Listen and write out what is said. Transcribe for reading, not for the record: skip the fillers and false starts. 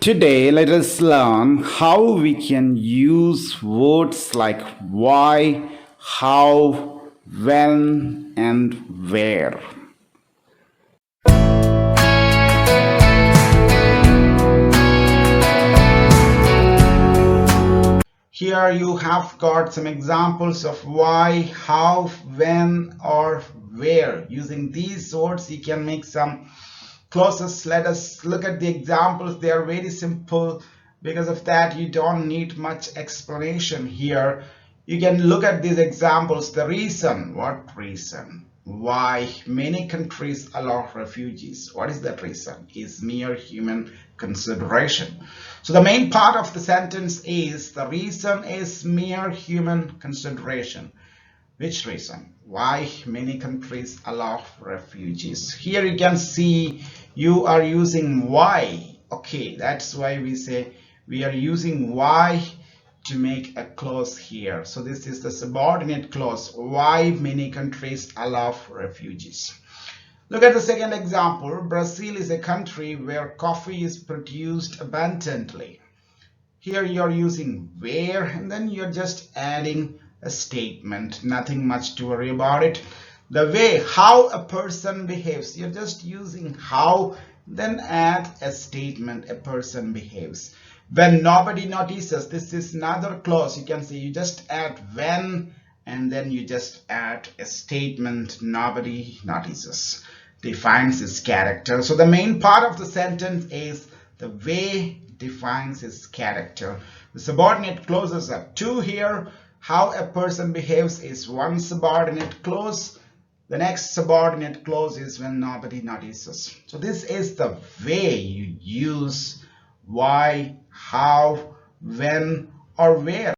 Today, let us learn how we can use words like why, how, when, and where. Here you have got some examples of why, how, when, or where. Using these words, you can make some clauses. Let us look at the examples. They are very simple. Because of that, you don't need much explanation here. You can look at these examples. The reason. What reason? Why many countries allow refugees. What is that reason? Is mere human consideration. So the main part of the sentence is the reason is mere human consideration. Which reason? Why many countries allow refugees. Here you can see you are using why. Okay, that's why we say we are using why to make a clause here. So this is the subordinate clause. Why many countries allow refugees. Look at the second example. Brazil is a country where coffee is produced abundantly. Here you're using where and then you're just adding a statement. Nothing much to worry about it. The way, how a person behaves. You're just using how, then add a statement. A person behaves. When nobody notices, this is another clause. You can see you just add when and then you just add a statement. Nobody notices. Defines his character. So the main part of the sentence is the way defines his character. The subordinate clauses are two here. How a person behaves is one subordinate clause. The next subordinate clause is when nobody notices. So this is the way you use why, how, when, or where.